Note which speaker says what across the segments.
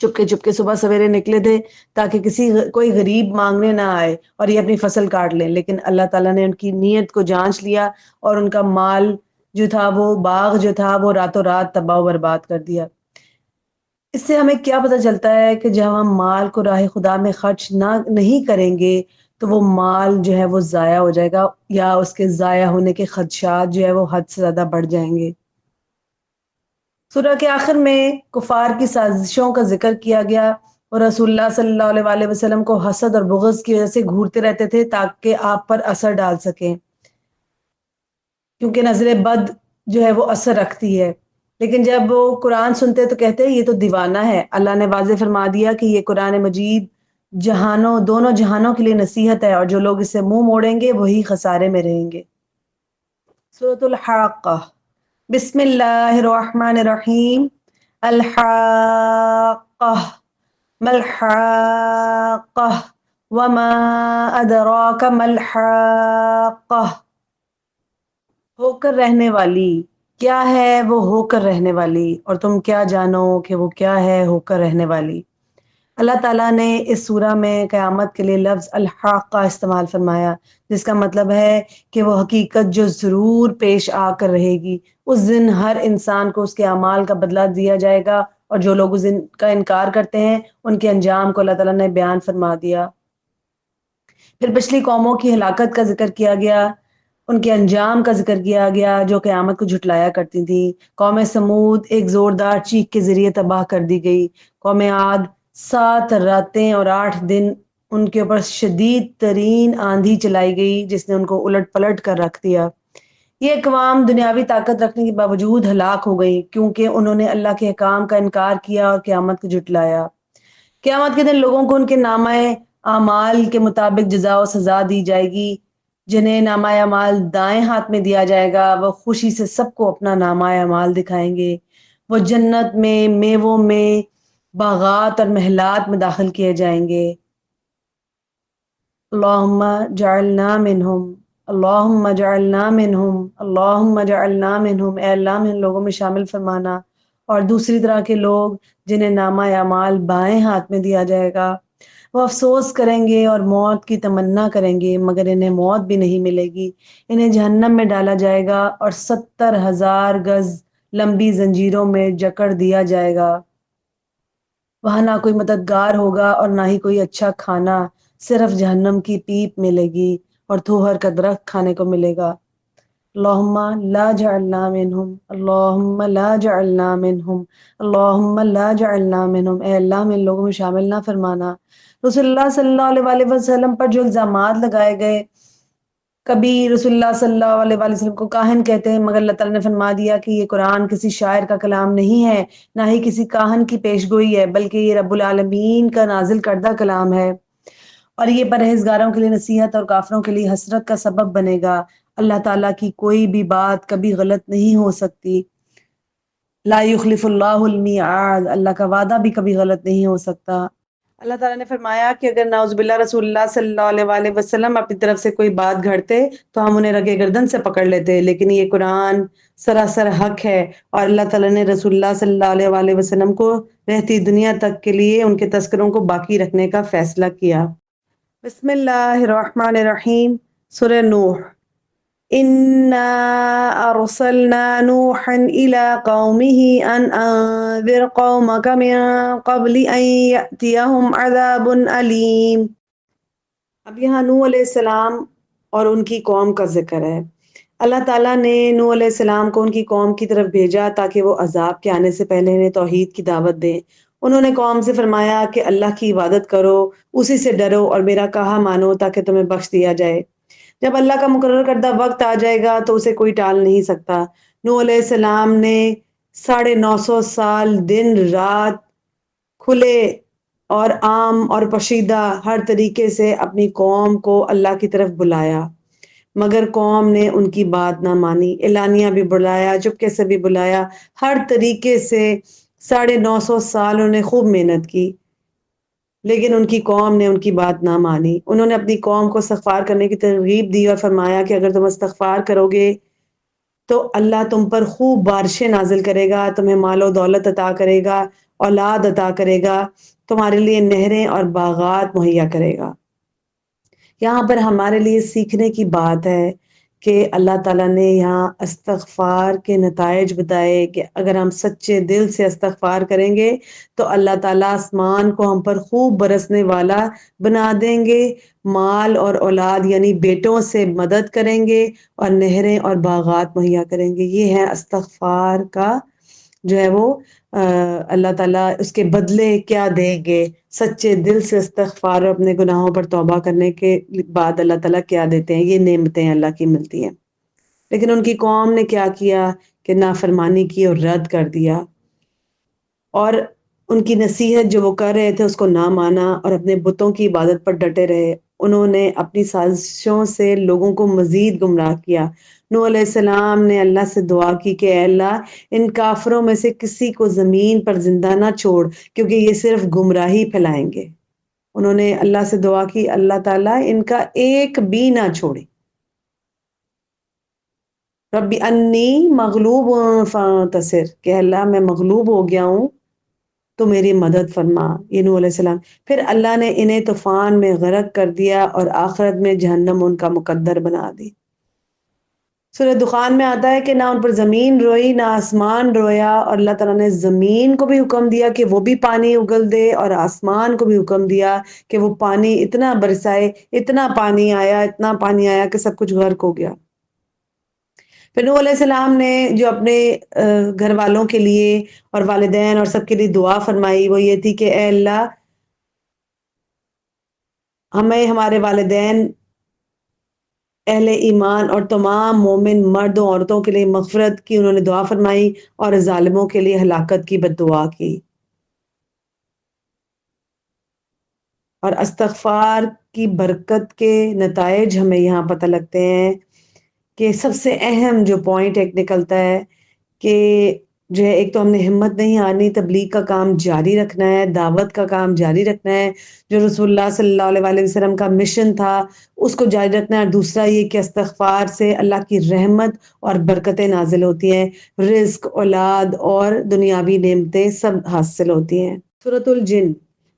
Speaker 1: چپکے صبح سویرے نکلے تھے تاکہ کوئی غریب مانگنے نہ آئے اور یہ اپنی فصل کاٹ لیں، لیکن اللہ تعالیٰ نے ان کی نیت کو جانچ لیا اور ان کا مال جو تھا، وہ باغ جو تھا، وہ راتوں رات تباہ و برباد کر دیا۔ اس سے ہمیں کیا پتہ چلتا ہے کہ جب ہم مال کو راہ خدا میں خرچ نہیں کریں گے تو وہ مال جو ہے وہ ضائع ہو جائے گا، یا اس کے ضائع ہونے کے خدشات جو ہے وہ حد سے زیادہ بڑھ جائیں گے۔ سورہ کے آخر میں کفار کی سازشوں کا ذکر کیا گیا اور رسول اللہ صلی اللہ علیہ وآلہ وسلم کو حسد اور بغض کی وجہ سے گھورتے رہتے تھے تاکہ آپ پر اثر ڈال سکیں، کیونکہ نظر بد جو ہے وہ اثر رکھتی ہے۔ لیکن جب وہ قرآن سنتے تو کہتے ہیں یہ تو دیوانہ ہے۔ اللہ نے واضح فرما دیا کہ یہ قرآن مجید دونوں جہانوں کے لیے نصیحت ہے، اور جو لوگ اس سے منہ موڑیں گے وہی خسارے میں رہیں گے۔ سورۃ الحاقہ۔ بسم اللہ الرحمن الرحیم۔ الحاقہ ما الحاقہ وما ادراک ما الحاقہ۔ ہو کر رہنے والی، کیا ہے وہ ہو کر رہنے والی، اور تم کیا جانو کہ وہ کیا ہے ہو کر رہنے والی۔ اللہ تعالیٰ نے اس سورہ میں قیامت کے لیے لفظ الحاقہ استعمال فرمایا، جس کا مطلب ہے کہ وہ حقیقت جو ضرور پیش آ کر رہے گی۔ اس دن ہر انسان کو اس کے اعمال کا بدلہ دیا جائے گا، اور جو لوگ اس دن کا انکار کرتے ہیں ان کے انجام کو اللہ تعالیٰ نے بیان فرما دیا۔ پھر پچھلی قوموں کی ہلاکت کا ذکر کیا گیا، ان کے انجام کا ذکر کیا گیا جو قیامت کو جھٹلایا کرتی تھی۔ قوم سمود ایک زوردار چیخ کے ذریعے تباہ کر دی گئی۔ قوم عاد 7 راتیں اور 8 دن ان کے اوپر شدید ترین آندھی چلائی گئی جس نے ان کو الٹ پلٹ کر رکھ دیا۔ یہ اقوام دنیاوی طاقت رکھنے کے باوجود ہلاک ہو گئی کیونکہ انہوں نے اللہ کے احکام کا انکار کیا اور قیامت کو جھٹلایا۔ قیامت کے دن لوگوں کو ان کے نامہ اعمال کے مطابق جزا و سزا دی جائے گی۔ جنہیں نامہ اعمال دائیں ہاتھ میں دیا جائے گا وہ خوشی سے سب کو اپنا نامہ اعمال دکھائیں گے۔ وہ جنت میں میووں میں، باغات اور محلات میں داخل کیے جائیں گے۔ اللہم جعلنا منہم، اللہم جعلنا منہم، اللہم جعلنا منہم۔ اے اللہ ہمیں ان لوگوں میں شامل فرمانا۔ اور دوسری طرح کے لوگ جنہیں نامہ اعمال بائیں ہاتھ میں دیا جائے گا، وہ افسوس کریں گے اور موت کی تمنا کریں گے، مگر انہیں موت بھی نہیں ملے گی۔ انہیں جہنم میں ڈالا جائے گا اور 70,000 گز لمبی زنجیروں میں جکڑ دیا جائے گا۔ وہاں نہ کوئی مددگار ہوگا اور نہ ہی کوئی اچھا کھانا، صرف جہنم کی پیپ ملے گی اور تھوہر کا درخت کھانے کو ملے گا۔ اللہم لا جعلنا منہم، اللہم لا جعلنا منہم، اللہم لا جعلنا منہم۔ اے اللہ ہمیں ان لوگوں میں شامل نہ فرمانا۔ رسول اللہ صلی اللہ علیہ وآلہ وسلم پر جو الزامات لگائے گئے، کبھی رسول اللہ صلی اللہ علیہ وآلہ وسلم کو کاہن کہتے ہیں، مگر اللہ تعالیٰ نے فرما دیا کہ یہ قرآن کسی شاعر کا کلام نہیں ہے، نہ ہی کسی کاہن کی پیش گوئی ہے، بلکہ یہ رب العالمین کا نازل کردہ کلام ہے، اور یہ پرہیزگاروں کے لیے نصیحت اور کافروں کے لیے حسرت کا سبب بنے گا۔ اللہ تعالیٰ کی کوئی بھی بات کبھی غلط نہیں ہو سکتی۔ لا یخلف اللہ المیعاد، اللہ کا وعدہ بھی کبھی غلط نہیں ہو سکتا۔ اللہ تعالیٰ نے فرمایا کہ اگر نعوذ باللہ رسول اللہ صلی اللہ علیہ وآلہ وسلم اپنی طرف سے کوئی بات گھڑتے تو ہم انہیں رگے گردن سے پکڑ لیتے، لیکن یہ قرآن سراسر حق ہے، اور اللہ تعالیٰ نے رسول اللہ صلی اللہ علیہ وآلہ وسلم کو رہتی دنیا تک کے لیے ان کے تذکروں کو باقی رکھنے کا فیصلہ کیا۔ بسم اللہ الرحمن الرحیم۔ سورہ نوح۔ اِنَّا أَرْسَلْنَا نُوحًا إِلَىٰ قَوْمِهِ أَنْ أَنذِرْ قَوْمَكَ مِن قَبْلِ أَن يَأْتِيَهُمْ عَذَابٌ أَلِيمٌ۔ اب یہاں نوح علیہ السلام اور ان کی قوم کا ذکر ہے۔ اللہ تعالیٰ نے نوح علیہ السلام کو ان کی قوم کی طرف بھیجا تاکہ وہ عذاب کے آنے سے پہلے انہیں توحید کی دعوت دیں۔ انہوں نے قوم سے فرمایا کہ اللہ کی عبادت کرو، اسی سے ڈرو اور میرا کہا مانو تاکہ تمہیں بخش دیا جائے۔ جب اللہ کا مقرر کردہ وقت آ جائے گا تو اسے کوئی ٹال نہیں سکتا۔ نوح علیہ السلام نے 950 سال دن رات کھلے اور عام اور پوشیدہ ہر طریقے سے اپنی قوم کو اللہ کی طرف بلایا، مگر قوم نے ان کی بات نہ مانی۔ اعلانیہ بھی بلایا، چپکے سے بھی بلایا، ہر طریقے سے 950 سال انہوں نے خوب محنت کی، لیکن ان کی قوم نے ان کی بات نہ مانی۔ انہوں نے اپنی قوم کو استغفار کرنے کی ترغیب دی اور فرمایا کہ اگر تم استغفار کرو گے تو اللہ تم پر خوب بارشیں نازل کرے گا، تمہیں مال و دولت عطا کرے گا، اولاد عطا کرے گا، تمہارے لیے نہریں اور باغات مہیا کرے گا۔ یہاں پر ہمارے لیے سیکھنے کی بات ہے کہ اللہ تعالیٰ نے یہاں استغفار کے نتائج بتائے کہ اگر ہم سچے دل سے استغفار کریں گے تو اللہ تعالیٰ آسمان کو ہم پر خوب برسنے والا بنا دیں گے، مال اور اولاد یعنی بیٹوں سے مدد کریں گے، اور نہریں اور باغات مہیا کریں گے۔ یہ ہے استغفار کا جو ہے وہ اللہ تعالیٰ اس کے بدلے کیا دیں گے، سچے دل سے استغفار اور اپنے گناہوں پر توبہ کرنے کے بعد اللہ تعالیٰ کیا دیتے ہیں، یہ نعمتیں اللہ کی ملتی ہیں۔ لیکن ان کی قوم نے کیا کیا کہ نافرمانی کی اور رد کر دیا، اور ان کی نصیحت جو وہ کر رہے تھے اس کو نہ مانا اور اپنے بتوں کی عبادت پر ڈٹے رہے۔ انہوں نے اپنی سازشوں سے لوگوں کو مزید گمراہ کیا۔ نوح علیہ السلام نے اللہ سے دعا کی کہ اے اللہ ان کافروں میں سے کسی کو زمین پر زندہ نہ چھوڑ، کیونکہ یہ صرف گمراہی پھیلائیں گے۔ انہوں نے اللہ سے دعا کی اللہ تعالیٰ ان کا ایک بھی نہ چھوڑے۔ ربی انی مغلوب فانتصر، کہ اللہ میں مغلوب ہو گیا ہوں تو میری مدد فرما، یہ نوح علیہ السلام۔ پھر اللہ نے انہیں طوفان میں غرق کر دیا اور آخرت میں جہنم ان کا مقدر بنا دی۔ سورہ دخان میں آتا ہے کہ نہ ان پر زمین روئی نہ آسمان رویا، اور اللہ تعالیٰ نے زمین کو بھی حکم دیا کہ وہ بھی پانی اگل دے، اور آسمان کو بھی حکم دیا کہ وہ پانی اتنا برسائے، اتنا پانی آیا کہ سب کچھ غرق ہو گیا۔ پھر نوح علیہ السلام نے جو اپنے گھر والوں کے لیے اور والدین اور سب کے لیے دعا فرمائی وہ یہ تھی کہ اے اللہ ہمیں، ہمارے والدین، اہل ایمان اور تمام مومن مردوں عورتوں کے لیے مغفرت کی انہوں نے دعا فرمائی، اور ظالموں کے لیے ہلاکت کی بد دعا کی۔ اور استغفار کی برکت کے نتائج ہمیں یہاں پتہ لگتے ہیں کہ سب سے اہم جو پوائنٹ ایک نکلتا ہے کہ جو ہے ایک تو ہم نے ہمت نہیں ہارنی، تبلیغ کا کام جاری رکھنا ہے، دعوت کا کام جاری رکھنا ہے، جو رسول اللہ صلی اللہ علیہ وآلہ وسلم کا مشن تھا اس کو جاری رکھنا ہے۔ اور دوسرا یہ کہ استغفار سے اللہ کی رحمت اور برکتیں نازل ہوتی ہیں، رزق، اولاد اور دنیاوی نعمتیں سب حاصل ہوتی ہیں۔ سورۃ الجن،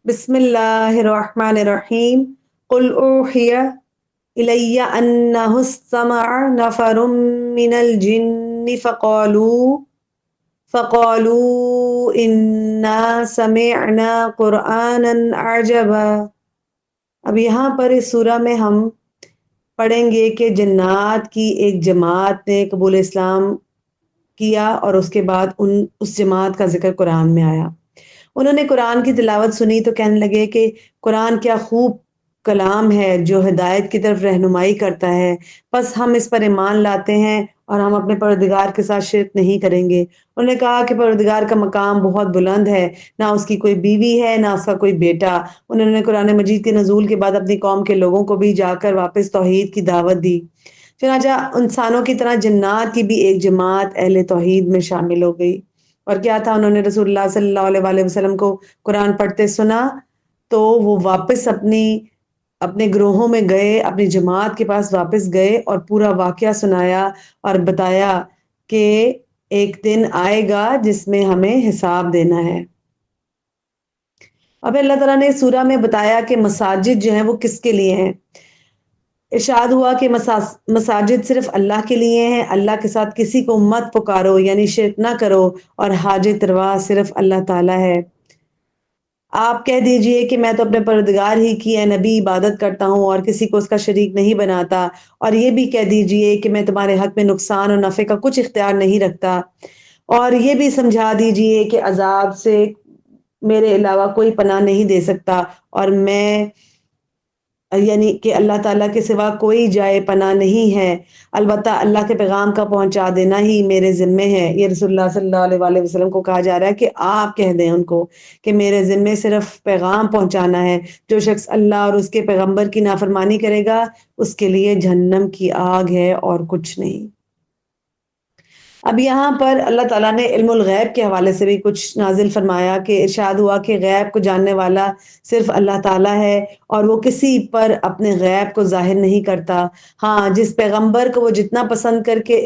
Speaker 1: بسم اللہ الرحمن الرحیم، قل اوحی الی انہ استمع نفر من الجن فقالوا انا سمعنا قرآنا عجبا۔ اب یہاں پر اس سورہ میں ہم پڑھیں گے کہ جنات کی ایک جماعت نے قبول اسلام کیا، اور اس کے بعد اس جماعت کا ذکر قرآن میں آیا۔ انہوں نے قرآن کی تلاوت سنی تو کہنے لگے کہ قرآن کیا خوب کلام ہے جو ہدایت کی طرف رہنمائی کرتا ہے، بس ہم اس پر ایمان لاتے ہیں اور ہم اپنے پروردگار کے ساتھ شرک نہیں کریں گے۔ انہوں نے کہا کہ پروردگار کا مقام بہت بلند ہے، نہ اس کی کوئی بیوی ہے نہ اس کا کوئی بیٹا۔ انہوں نے قرآن مجید کے نزول کے بعد اپنی قوم کے لوگوں کو بھی جا کر واپس توحید کی دعوت دی۔ چنانچہ انسانوں کی طرح جنات کی بھی ایک جماعت اہل توحید میں شامل ہو گئی۔ اور کیا تھا، انہوں نے رسول اللہ صلی اللہ علیہ وآلہ وسلم کو قرآن پڑھتے سنا تو وہ واپس اپنے گروہوں میں گئے، اپنی جماعت کے پاس واپس گئے اور پورا واقعہ سنایا اور بتایا کہ ایک دن آئے گا جس میں ہمیں حساب دینا ہے۔ اب اللہ تعالیٰ نے سورہ میں بتایا کہ مساجد جو ہیں وہ کس کے لیے ہیں۔ ارشاد ہوا کہ مساجد صرف اللہ کے لیے ہیں، اللہ کے ساتھ کسی کو مت پکارو یعنی شرک نہ کرو، اور حاجت روا صرف اللہ تعالیٰ ہے۔ آپ کہہ دیجئے کہ میں تو اپنے پروردگار ہی کی اے نبی عبادت کرتا ہوں اور کسی کو اس کا شریک نہیں بناتا، اور یہ بھی کہہ دیجئے کہ میں تمہارے حق میں نقصان اور نفع کا کچھ اختیار نہیں رکھتا، اور یہ بھی سمجھا دیجئے کہ عذاب سے میرے علاوہ کوئی پناہ نہیں دے سکتا، اور میں یعنی کہ اللہ تعالیٰ کے سوا کوئی جائے پناہ نہیں ہے، البتہ اللہ کے پیغام کا پہنچا دینا ہی میرے ذمے ہے۔ یہ رسول اللہ صلی اللہ علیہ وآلہ وسلم کو کہا جا رہا ہے کہ آپ کہہ دیں ان کو کہ میرے ذمے صرف پیغام پہنچانا ہے۔ جو شخص اللہ اور اس کے پیغمبر کی نافرمانی کرے گا اس کے لیے جہنم کی آگ ہے اور کچھ نہیں۔ اب یہاں پر اللہ تعالیٰ نے علم الغیب کے حوالے سے بھی کچھ نازل فرمایا کہ ارشاد ہوا کہ غیب کو جاننے والا صرف اللہ تعالیٰ ہے اور وہ کسی پر اپنے غیب کو ظاہر نہیں کرتا۔ ہاں، جس پیغمبر کو وہ جتنا پسند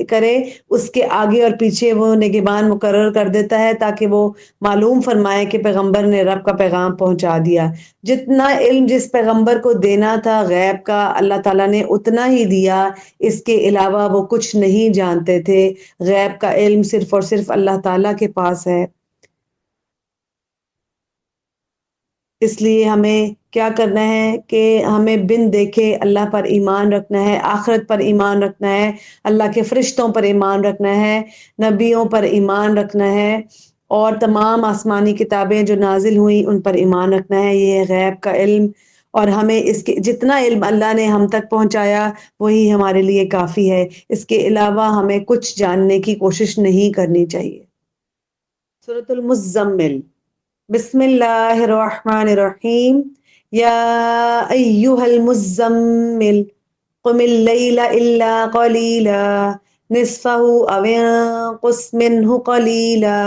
Speaker 1: کرے اس کے آگے اور پیچھے وہ نگہبان مقرر کر دیتا ہے تاکہ وہ معلوم فرمائے کہ پیغمبر نے رب کا پیغام پہنچا دیا۔ جتنا علم جس پیغمبر کو دینا تھا غیب کا، اللہ تعالیٰ نے اتنا ہی دیا، اس کے علاوہ وہ کچھ نہیں جانتے تھے۔ غیب کا علم صرف اور صرف اللہ تعالیٰ کے پاس ہے۔ اس لیے ہمیں کیا کرنا ہے کہ ہمیں بن دیکھے اللہ پر ایمان رکھنا ہے، آخرت پر ایمان رکھنا ہے، اللہ کے فرشتوں پر ایمان رکھنا ہے، نبیوں پر ایمان رکھنا ہے، اور تمام آسمانی کتابیں جو نازل ہوئیں ان پر ایمان رکھنا ہے۔ یہ ہے غیب کا علم، اور ہمیں اس کے جتنا علم اللہ نے ہم تک پہنچایا وہی ہمارے لیے کافی ہے۔ اس کے علاوہ ہمیں کچھ جاننے کی کوشش نہیں کرنی چاہیے۔ سورۃ المزمل، بسم اللہ الرحمن الرحیم، یا ایہا المزمل قم اللیل الا قلیلا نصفہ او انقص منہ قلیلا۔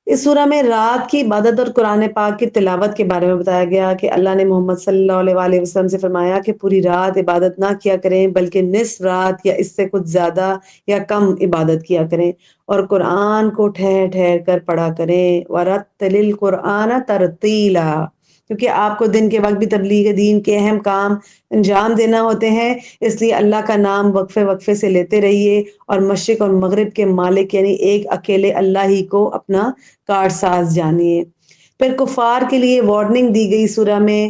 Speaker 1: اس سورہ میں رات کی عبادت اور قرآن پاک کی تلاوت کے بارے میں بتایا گیا کہ اللہ نے محمد صلی اللہ علیہ وسلم سے فرمایا کہ پوری رات عبادت نہ کیا کریں بلکہ نصف رات یا اس سے کچھ زیادہ یا کم عبادت کیا کریں، اور قرآن کو ٹھہر ٹھہر کر پڑھا کریں۔ وَرَتِّلِ الْقُرْآنَ تَرْتِیلًا، کیونکہ آپ کو دن کے وقت بھی تبلیغ دین کے اہم کام انجام دینا ہوتے ہیں، اس لیے اللہ کا نام وقفے وقفے سے لیتے رہیے، اور مشرق اور مغرب کے مالک یعنی ایک اکیلے اللہ ہی کو اپنا کارساز جانیے۔ پھر کفار کے لیے وارننگ دی گئی سورہ میں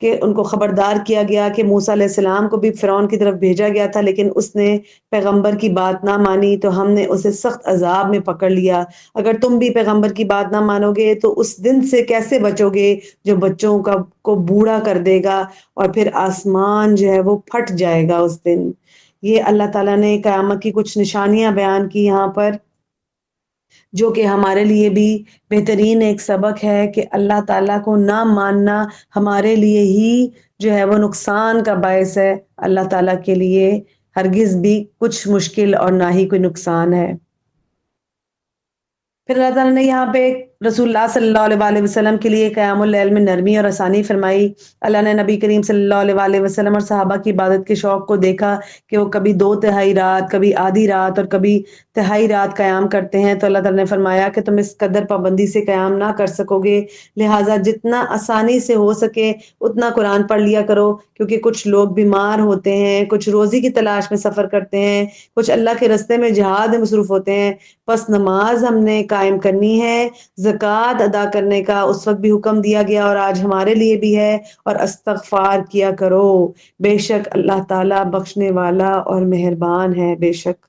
Speaker 1: کہ ان کو خبردار کیا گیا کہ موسیٰ علیہ السلام کو بھی فرعون کی طرف بھیجا گیا تھا، لیکن اس نے پیغمبر کی بات نہ مانی تو ہم نے اسے سخت عذاب میں پکڑ لیا۔ اگر تم بھی پیغمبر کی بات نہ مانو گے تو اس دن سے کیسے بچو گے جو بچوں کو بوڑھا کر دے گا، اور پھر آسمان جو ہے وہ پھٹ جائے گا اس دن۔ یہ اللہ تعالیٰ نے قیامت کی کچھ نشانیاں بیان کی یہاں پر، جو کہ ہمارے لیے بھی بہترین ایک سبق ہے کہ اللہ تعالیٰ کو نہ ماننا ہمارے لیے ہی جو ہے وہ نقصان کا باعث ہے، اللہ تعالیٰ کے لیے ہرگز بھی کچھ مشکل اور نہ ہی کوئی نقصان ہے۔ پھر اللہ تعالیٰ نے یہاں پہ رسول اللہ صلی اللہ علیہ وآلہ وسلم کے لیے قیام اللیل میں نرمی اور آسانی فرمائی۔ اللہ نے نبی کریم صلی اللہ علیہ وآلہ وسلم اور صحابہ کی عبادت کے شوق کو دیکھا کہ وہ کبھی 2/3 رات، کبھی آدھی رات اور کبھی تہائی رات قیام کرتے ہیں، تو اللہ تعالیٰ نے فرمایا کہ تم اس قدر پابندی سے قیام نہ کر سکو گے، لہٰذا جتنا آسانی سے ہو سکے اتنا قرآن پڑھ لیا کرو، کیونکہ کچھ لوگ بیمار ہوتے ہیں، کچھ روزی کی تلاش میں سفر کرتے ہیں، کچھ اللہ کے رستے میں جہاد میں مصروف ہوتے ہیں۔ پس نماز ہم نے قائم کرنی ہے، زکوٰۃ ادا کرنے کا اس وقت بھی حکم دیا گیا اور آج ہمارے لیے بھی ہے، اور استغفار کیا کرو، بے شک اللہ تعالیٰ بخشنے والا اور مہربان ہے، بے شک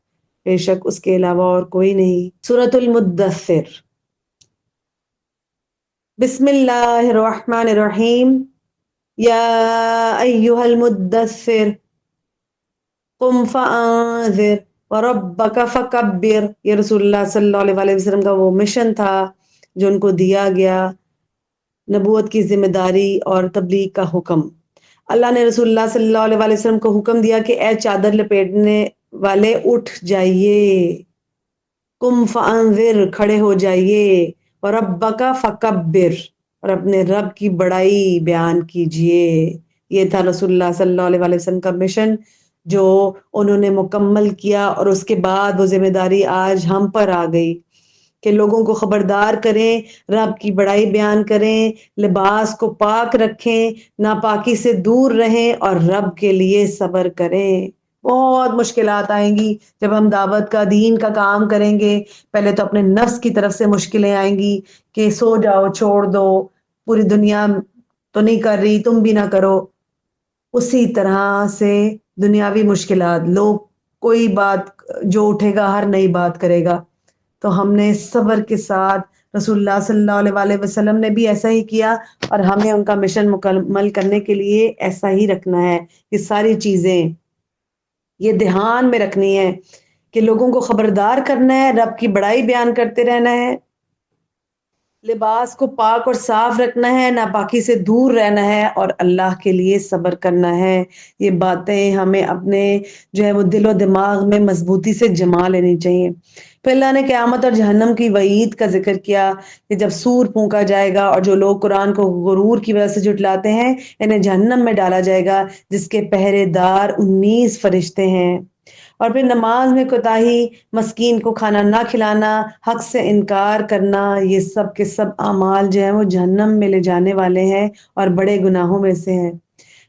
Speaker 1: اس کے علاوہ اور کوئی نہیں۔ سورۃ المدثر، بسم اللہ الرحمن الرحیم، یا ایہا المدثر قم فانذر وربک فکبر۔ یہ رسول اللہ صلی اللہ علیہ وآلہ وسلم کا وہ مشن تھا جو ان کو دیا گیا، نبوت کی ذمہ داری اور تبلیغ کا حکم۔ اللہ نے رسول اللہ صلی اللہ علیہ وآلہ وسلم کو حکم دیا کہ اے چادر لپیٹنے والے اٹھ جائیے، قم فانذر کھڑے ہو جائیے، وربک فکبر اور اپنے رب کی بڑائی بیان کیجئے۔ یہ تھا رسول اللہ صلی اللہ علیہ وآلہ وسلم کا مشن جو انہوں نے مکمل کیا، اور اس کے بعد وہ ذمہ داری آج ہم پر آ گئی کہ لوگوں کو خبردار کریں، رب کی بڑائی بیان کریں، لباس کو پاک رکھیں، ناپاکی سے دور رہیں اور رب کے لیے صبر کریں۔ بہت مشکلات آئیں گی جب ہم دعوت کا دین کا کام کریں گے، پہلے تو اپنے نفس کی طرف سے مشکلیں آئیں گی کہ سو جاؤ، چھوڑ دو، پوری دنیا تو نہیں کر رہی، تم بھی نہ کرو۔ اسی طرح سے دنیاوی مشکلات، لوگ کوئی بات جو اٹھے گا ہر نئی بات کرے گا، تو ہم نے صبر کے ساتھ، رسول اللہ صلی اللہ علیہ وآلہ وسلم نے بھی ایسا ہی کیا، اور ہمیں ان کا مشن مکمل کرنے کے لیے ایسا ہی رکھنا ہے۔ یہ ساری چیزیں یہ دھیان میں رکھنی ہے کہ لوگوں کو خبردار کرنا ہے، رب کی بڑائی بیان کرتے رہنا ہے، لباس کو پاک اور صاف رکھنا ہے، ناپاکی سے دور رہنا ہے اور اللہ کے لیے صبر کرنا ہے۔ یہ باتیں ہمیں اپنے جو ہے وہ دل و دماغ میں مضبوطی سے جما لینی چاہیے۔ پھر اللہ نے قیامت اور جہنم کی وعید کا ذکر کیا کہ جب سور پھونکا جائے گا اور جو لوگ قرآن کو غرور کی وجہ سے جھٹلاتے ہیں انہیں جہنم میں ڈالا جائے گا جس کے پہرے دار 19 فرشتے ہیں۔ اور پھر نماز میں کوتاہی، مسکین کو کھانا نہ کھلانا، حق سے انکار کرنا، یہ سب کے سب اعمال جو ہیں وہ جہنم میں لے جانے والے ہیں اور بڑے گناہوں میں سے ہیں۔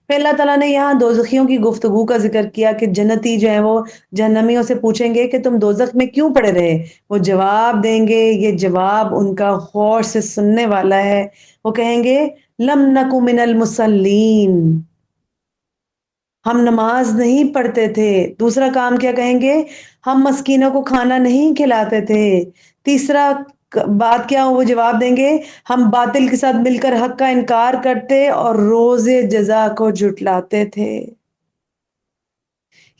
Speaker 1: پھر اللہ تعالیٰ نے یہاں دوزخیوں کی گفتگو کا ذکر کیا کہ جنتی جو ہیں وہ جہنمیوں سے پوچھیں گے کہ تم دوزخ میں کیوں پڑے رہے؟ وہ جواب دیں گے، یہ جواب ان کا غور سے سننے والا ہے۔ وہ کہیں گے لم نکو من المصلین، ہم نماز نہیں پڑھتے تھے۔ دوسرا کام کیا کہیں گے؟ ہم مسکینوں کو کھانا نہیں کھلاتے تھے۔ تیسرا بات کیا وہ جواب دیں گے؟ ہم باطل کے ساتھ مل کر حق کا انکار کرتے اور روز جزا کو جھٹلاتے تھے۔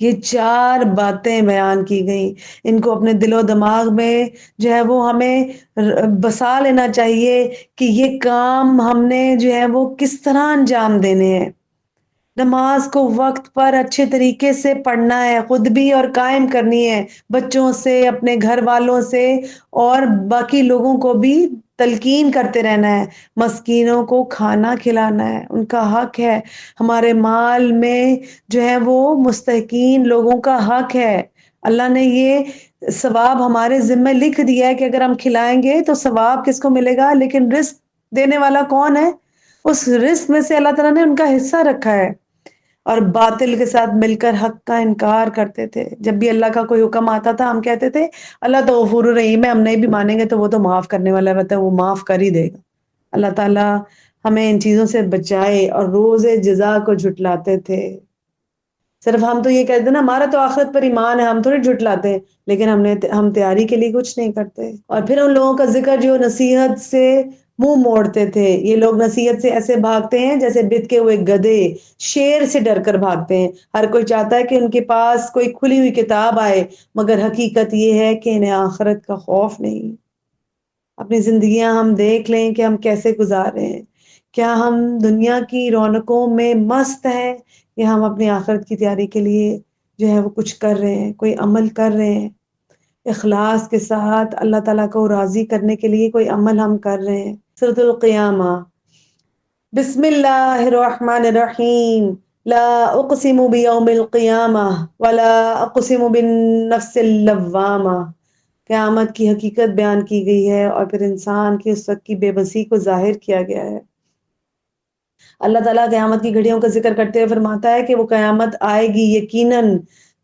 Speaker 1: یہ 4 باتیں بیان کی گئیں، ان کو اپنے دل و دماغ میں جو ہے وہ ہمیں بسا لینا چاہیے کہ یہ کام ہم نے جو ہے وہ کس طرح انجام دینے ہیں۔ نماز کو وقت پر اچھے طریقے سے پڑھنا ہے، خود بھی اور قائم کرنی ہے، بچوں سے، اپنے گھر والوں سے اور باقی لوگوں کو بھی تلقین کرتے رہنا ہے۔ مسکینوں کو کھانا کھلانا ہے، ان کا حق ہے۔ ہمارے مال میں جو ہے وہ مستحقین لوگوں کا حق ہے۔ اللہ نے یہ ثواب ہمارے ذمہ لکھ دیا ہے کہ اگر ہم کھلائیں گے تو ثواب کس کو ملے گا، لیکن رزق دینے والا کون ہے؟ اس رزق میں سے اللہ تعالیٰ نے ان کا حصہ رکھا ہے۔ اور باطل کے ساتھ مل کر حق کا انکار کرتے تھے۔ جب بھی اللہ کا کوئی حکم آتا تھا ہم کہتے تھے اللہ تو غفور الرحیم ہے، ہم نہیں بھی مانیں گے تو وہ تو معاف کرنے والا ہے، وہ معاف کر ہی دے گا۔ اللہ تعالیٰ ہمیں ان چیزوں سے بچائے۔ اور روز جزا کو جھٹلاتے تھے۔ صرف ہم تو یہ کہتے ہیں نا ہمارا تو آخرت پر ایمان ہے، ہم تھوڑی جھٹلاتے ہیں، لیکن ہم تیاری کے لیے کچھ نہیں کرتے۔ اور پھر ان لوگوں کا ذکر جو نصیحت سے منہ موڑتے تھے۔ یہ لوگ نصیحت سے ایسے بھاگتے ہیں جیسے بتکے ہوئے گدھے شیر سے ڈر کر بھاگتے ہیں۔ ہر کوئی چاہتا ہے کہ ان کے پاس کوئی کھلی ہوئی کتاب آئے، مگر حقیقت یہ ہے کہ انہیں آخرت کا خوف نہیں۔ اپنی زندگیاں ہم دیکھ لیں کہ ہم کیسے گزار رہے ہیں۔ کیا ہم دنیا کی رونقوں میں مست ہیں یا ہم اپنی آخرت کی تیاری کے لیے جو ہے وہ کچھ کر رہے ہیں، کوئی عمل کر رہے ہیں، اخلاص کے ساتھ اللہ تعالیٰ کو راضی کرنے کے لیے کوئی عمل ہم کر رہے ہیں۔ سورۃ القیامہ، بسم اللہ الرحمن الرحیم، لا اقسم بیوم القیامہ ولا اقسم بالنفس اللوامہ۔ قیامت کی حقیقت بیان کی گئی ہے اور پھر انسان کی اس وقت کی بے بسی کو ظاہر کیا گیا ہے۔ اللہ تعالیٰ قیامت کی گھڑیوں کا ذکر کرتے ہوئے فرماتا ہے کہ وہ قیامت آئے گی، یقیناً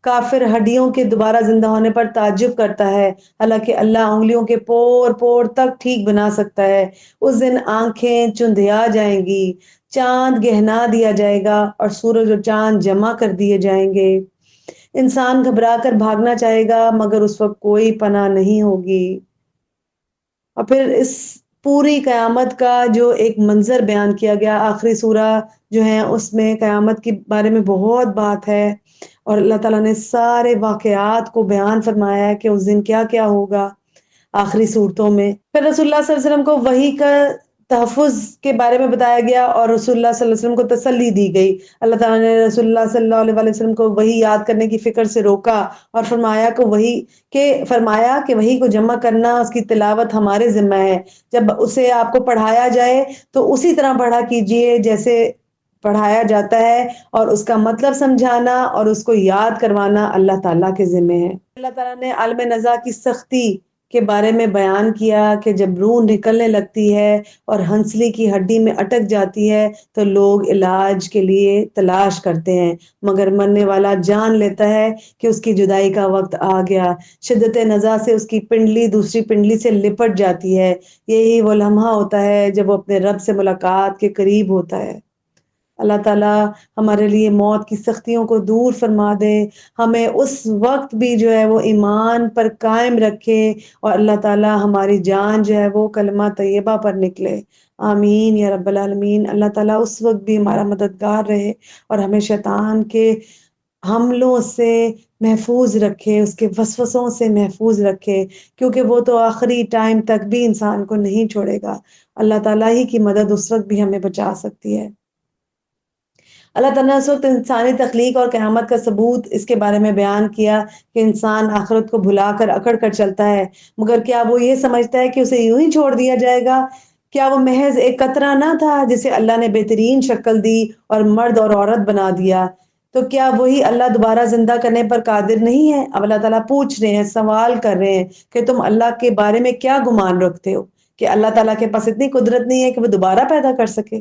Speaker 1: کافر ہڈیوں کے دوبارہ زندہ ہونے پر تعجب کرتا ہے، حالانکہ اللہ انگلیوں کے پور پور تک ٹھیک بنا سکتا ہے۔ اس دن آنکھیں چندھیا جائیں گی، چاند گہنا دیا جائے گا اور سورج اور چاند جمع کر دیے جائیں گے۔ انسان گھبرا کر بھاگنا چاہے گا مگر اس وقت کوئی پناہ نہیں ہوگی۔ اور پھر اس پوری قیامت کا جو ایک منظر بیان کیا گیا، آخری سورہ جو ہے اس میں قیامت کے بارے میں بہت بات ہے اور اللہ تعالیٰ نے سارے واقعات کو بیان فرمایا ہے کہ اس دن کیا کیا ہوگا آخری صورتوں میں۔ پھر رسول اللہ صلی اللہ علیہ وسلم کو وحی کا تحفظ کے بارے میں بتایا گیا اور رسول اللہ صلی اللہ علیہ وسلم کو تسلی دی گئی۔ اللہ تعالیٰ نے رسول اللہ صلی اللہ علیہ وسلم کو وحی یاد کرنے کی فکر سے روکا اور فرمایا کہ وحی کو جمع کرنا، اس کی تلاوت ہمارے ذمہ ہے۔ جب اسے آپ کو پڑھایا جائے تو اسی طرح پڑھا کیجئے جیسے پڑھایا جاتا ہے، اور اس کا مطلب سمجھانا اور اس کو یاد کروانا اللہ تعالیٰ کے ذمہ ہے۔ اللہ تعالیٰ نے عالم نزا کی سختی کے بارے میں بیان کیا کہ جب روح نکلنے لگتی ہے اور ہنسلی کی ہڈی میں اٹک جاتی ہے تو لوگ علاج کے لیے تلاش کرتے ہیں، مگر مرنے والا جان لیتا ہے کہ اس کی جدائی کا وقت آ گیا۔ شدت نزا سے اس کی پنڈلی دوسری پنڈلی سے لپٹ جاتی ہے۔ یہی وہ لمحہ ہوتا ہے جب وہ اپنے رب سے ملاقات کے قریب ہوتا ہے۔ اللہ تعالیٰ ہمارے لیے موت کی سختیوں کو دور فرما دے، ہمیں اس وقت بھی جو ہے وہ ایمان پر قائم رکھے اور اللہ تعالیٰ ہماری جان جو ہے وہ کلمہ طیبہ پر نکلے۔ آمین یا رب العالمین۔ اللہ تعالیٰ اس وقت بھی ہمارا مددگار رہے اور ہمیں شیطان کے حملوں سے محفوظ رکھے، اس کے وسوسوں سے محفوظ رکھے، کیونکہ وہ تو آخری ٹائم تک بھی انسان کو نہیں چھوڑے گا۔ اللہ تعالیٰ ہی کی مدد اس وقت بھی ہمیں بچا سکتی ہے۔ اللہ تعالیٰ نے اس وقت انسانی تخلیق اور قیامت کا ثبوت اس کے بارے میں بیان کیا کہ انسان آخرت کو بھلا کر اکڑ کر چلتا ہے، مگر کیا وہ یہ سمجھتا ہے کہ اسے یوں ہی چھوڑ دیا جائے گا؟ کیا وہ محض ایک قطرہ نہ تھا جسے اللہ نے بہترین شکل دی اور مرد اور عورت بنا دیا؟ تو کیا وہی اللہ دوبارہ زندہ کرنے پر قادر نہیں ہے؟ اب اللہ تعالیٰ پوچھ رہے ہیں، سوال کر رہے ہیں کہ تم اللہ کے بارے میں کیا گمان رکھتے ہو کہ اللہ تعالیٰ کے پاس اتنی قدرت نہیں ہے کہ وہ دوبارہ پیدا کر سکے؟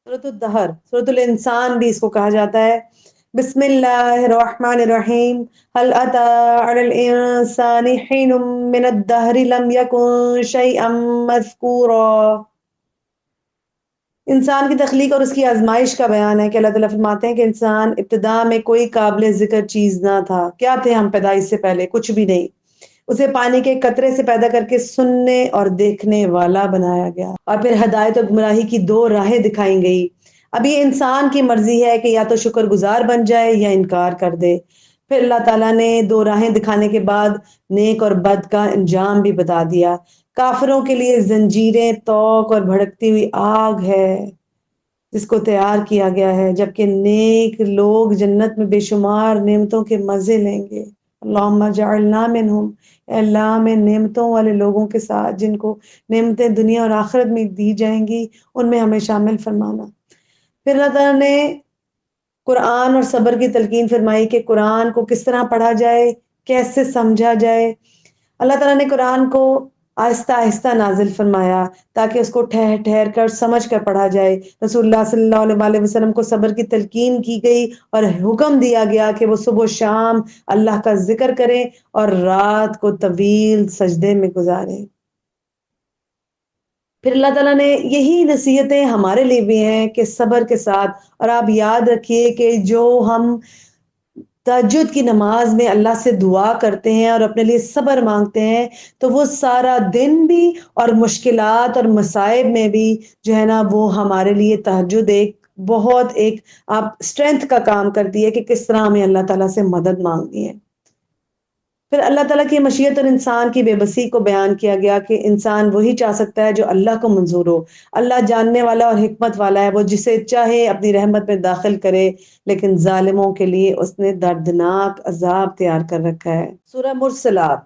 Speaker 1: سورۃ الدہر، سورۃ الانسان بھی اس کو کہا جاتا ہے۔ بسم اللہ الرحمن الرحیم، هل اتى على الانسان حين من الدهر لم يكن شيئا مذکورا۔ انسان کی تخلیق اور اس کی آزمائش کا بیان ہے کہ اللہ تعالیٰ فرماتے ہیں کہ انسان ابتدا میں کوئی قابل ذکر چیز نہ تھا۔ کیا تھے ہم پیدائش سے پہلے؟ کچھ بھی نہیں۔ اسے پانی کے قطرے سے پیدا کر کے سننے اور دیکھنے والا بنایا گیا، اور پھر ہدایت اور گمراہی کی دو راہیں دکھائی گئی۔ اب یہ انسان کی مرضی ہے کہ یا تو شکر گزار بن جائے یا انکار کر دے۔ پھر اللہ تعالیٰ نے دو راہیں دکھانے کے بعد نیک اور بد کا انجام بھی بتا دیا۔ کافروں کے لیے زنجیریں، توق اور بھڑکتی ہوئی آگ ہے جس کو تیار کیا گیا ہے، جبکہ نیک لوگ جنت میں بے شمار نعمتوں کے مزے لیں گے۔ اللہم جعلنا منہم، اے اللہ میں نعمتوں والے لوگوں کے ساتھ جن کو نعمتیں دنیا اور آخرت میں دی جائیں گی، ان میں ہمیں شامل فرمانا۔ پھر اللہ تعالیٰ نے قرآن اور صبر کی تلقین فرمائی کہ قرآن کو کس طرح پڑھا جائے، کیسے سمجھا جائے۔ اللہ تعالیٰ نے قرآن کو آہستہ آہستہ نازل فرمایا تاکہ اس کو ٹھہر ٹھہر کر سمجھ کر پڑھا جائے۔ رسول اللہ صلی اللہ علیہ وسلم کو صبر کی تلقین کی گئی اور حکم دیا گیا کہ وہ صبح و شام اللہ کا ذکر کریں اور رات کو طویل سجدے میں گزاریں۔ پھر اللہ تعالیٰ نے یہی نصیحتیں ہمارے لیے بھی ہیں کہ صبر کے ساتھ، اور آپ یاد رکھیے کہ جو ہم تہجد کی نماز میں اللہ سے دعا کرتے ہیں اور اپنے لیے صبر مانگتے ہیں، تو وہ سارا دن بھی اور مشکلات اور مصائب میں بھی جو ہے نا، وہ ہمارے لیے تہجد ایک بہت ایک آپ اسٹرینتھ کا کام کرتی ہے کہ کس طرح ہمیں اللہ تعالیٰ سے مدد مانگنی ہے۔ پھر اللہ تعالیٰ کی مشیت اور انسان کی بے بسی کو بیان کیا گیا کہ انسان وہی چاہ سکتا ہے جو اللہ کو منظور ہو۔ اللہ جاننے والا اور حکمت والا ہے، وہ جسے چاہے اپنی رحمت میں داخل کرے، لیکن ظالموں کے لیے اس نے دردناک عذاب تیار کر رکھا ہے۔ سورہ مرسلات،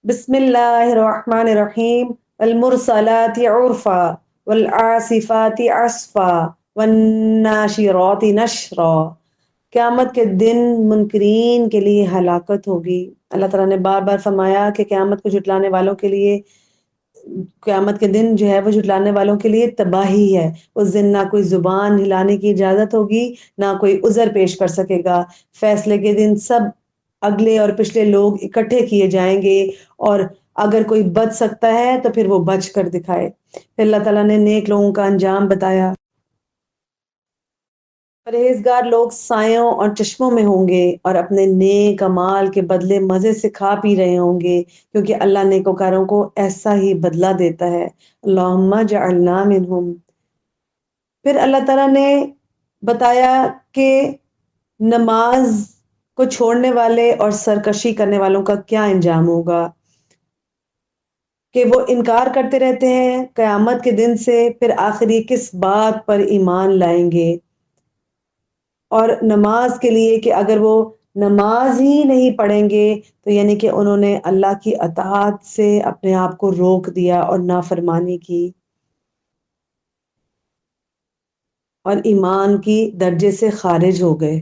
Speaker 1: بسم اللہ الرحمن الرحیم، المرسلات عرفا والعاصفات عصفا والناشرات نشرا۔ قیامت کے دن منکرین کے لیے ہلاکت ہوگی۔ اللہ تعالیٰ نے بار بار فرمایا کہ قیامت کو جھٹلانے والوں کے لیے، قیامت کے دن جو ہے وہ جھٹلانے والوں کے لیے تباہی ہے۔ اس دن نہ کوئی زبان ہلانے کی اجازت ہوگی، نہ کوئی عذر پیش کر سکے گا۔ فیصلے کے دن سب اگلے اور پچھلے لوگ اکٹھے کیے جائیں گے، اور اگر کوئی بچ سکتا ہے تو پھر وہ بچ کر دکھائے۔ پھر اللہ تعالیٰ نے نیک لوگوں کا انجام بتایا۔ پرہیزگار لوگ سایوں اور چشموں میں ہوں گے اور اپنے نیک اعمال کے بدلے مزے سے کھا پی رہے ہوں گے، کیونکہ اللہ نیکوکاروں کو ایسا ہی بدلہ دیتا ہے۔ اللہم جعلنا منہم۔ پھر اللہ تعالیٰ نے بتایا کہ نماز کو چھوڑنے والے اور سرکشی کرنے والوں کا کیا انجام ہوگا، کہ وہ انکار کرتے رہتے ہیں قیامت کے دن سے، پھر آخر یہ کس بات پر ایمان لائیں گے؟ اور نماز کے لیے کہ اگر وہ نماز ہی نہیں پڑھیں گے تو یعنی کہ انہوں نے اللہ کی اطاعت سے اپنے آپ کو روک دیا اور نافرمانی کی اور ایمان کی درجے سے خارج ہو گئے۔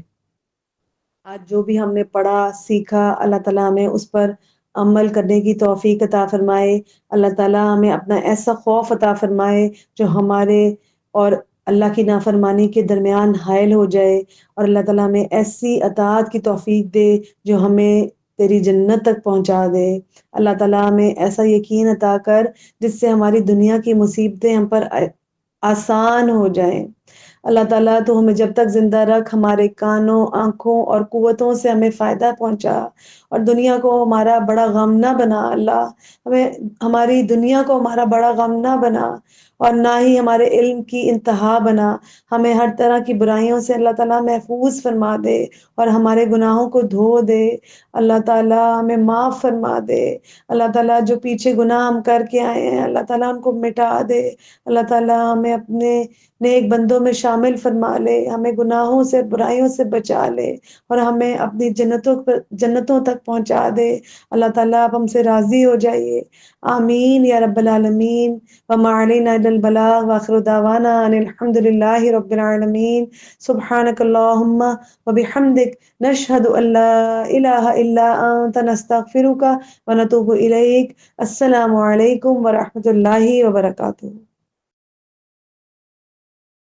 Speaker 1: آج جو بھی ہم نے پڑھا سیکھا، اللہ تعالیٰ ہمیں اس پر عمل کرنے کی توفیق عطا فرمائے۔ اللہ تعالیٰ ہمیں اپنا ایسا خوف عطا فرمائے جو ہمارے اور اللہ کی نافرمانی کے درمیان حائل ہو جائے، اور اللہ تعالیٰ ہمیں ایسی اطاعت کی توفیق دے جو ہمیں تیری جنت تک پہنچا دے۔ اللہ تعالیٰ ہمیں ایسا یقین عطا کر جس سے ہماری دنیا کی مصیبتیں ہم پر آسان ہو جائیں۔ اللہ تعالیٰ تو ہمیں جب تک زندہ رکھ، ہمارے کانوں، آنکھوں اور قوتوں سے ہمیں فائدہ پہنچا، اور دنیا کو ہمارا بڑا غم نہ بنا۔ اللہ ہمیں ہماری دنیا کو ہمارا بڑا غم نہ بنا، اور نہ ہی ہمارے علم کی انتہا بنا. ہمیں ہر طرح کی برائیوں سے اللہ تعالیٰ محفوظ فرما دے اور ہمارے گناہوں کو دھو دے. اللہ تعالیٰ ہمیں معاف فرما دے. اللہ تعالیٰ جو پیچھے گناہ ہم کر کے آئے ہیں اللہ تعالیٰ ان کو مٹا دے. اللہ تعالیٰ ہمیں اپنے نیک بندوں میں شامل فرما لے. ہمیں گناہوں سے برائیوں سے بچا لے اور ہمیں اپنی جنتوں تک پہنچا دے. اللہ تعالیٰ آپ ہم سے راضی ہو جائیے. آمین یا رب العالمین. وما علینا الا البلاغ واخر دعوانا ان الحمد للہ رب العالمین. سبحانک اللہم وبحمدک نشہد ان لا الہ الا انت نستغفرک ونتوب الیک. السلام علیکم ورحمۃ اللہ وبرکاتہ.